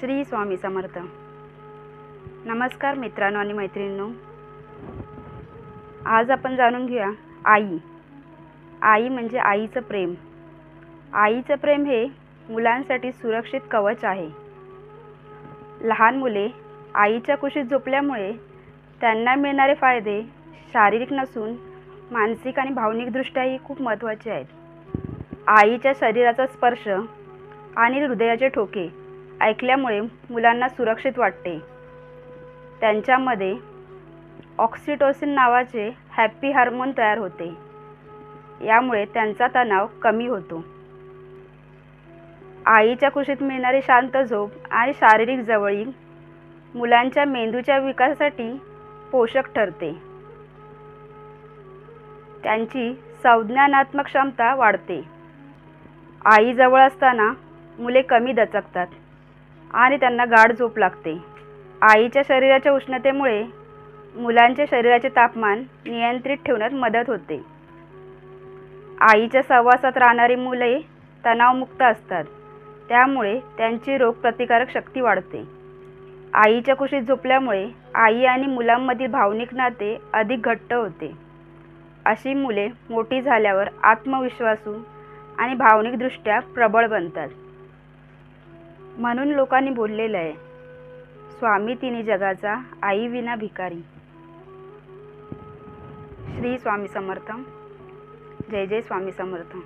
श्री स्वामी समर्थ। नमस्कार मित्रांनो आणि मैत्रिणींनो, आज आपण जाणून घेऊया आई म्हणजे आईचं प्रेम। आईचं प्रेम हे मुलांसाठी सुरक्षित कवच आहे। लहान मुले आईच्या कुशीत झोपल्यामुळे त्यांना मिळणारे फायदे शारीरिक नसून मानसिक आणि भावनिकदृष्ट्याही खूप महत्त्वाचे आहेत। आईच्या शरीराचा स्पर्श आणि हृदयाचे ठोके ऐकल्यामुळे मुलांना सुरक्षित वाटते। त्यांच्यामध्ये ऑक्सिटोसिन नावाचे हॅपी हार्मोन तयार होते, यामुळे त्यांचा तणाव कमी होतो। आईच्या कुशीत मिळणारी शांत झोप आणि शारीरिक जवळीक मुलांच्या मेंदूच्या विकासासाठी पोषक ठरते। त्यांची संज्ञानात्मक क्षमता वाढते। आई जवळ असताना मुले कमी दचकतात आणि त्यांना गाढ झोप लागते। आईच्या शरीराच्या उष्णतेमुळे मुलांचे शरीराचे तापमान नियंत्रित ठेवण्यात मदत होते। आईच्या सहवासात राहणारी मुले तणावमुक्त असतात, त्यामुळे त्यांची रोगप्रतिकारक शक्ती वाढते। आईच्या कुशीत झोपल्यामुळे आई आणि मुलांमधील भावनिक नाते अधिक घट्ट होते। अशी मुले मोठी झाल्यावर आत्मविश्वासू आणि भावनिकदृष्ट्या प्रबळ बनतात। म्हणून लोकांनी बोललेलं आहे, स्वामी तिन्ही जगाचा, आई विना भिकारी। श्री स्वामी समर्थ। जय जय स्वामी समर्थ।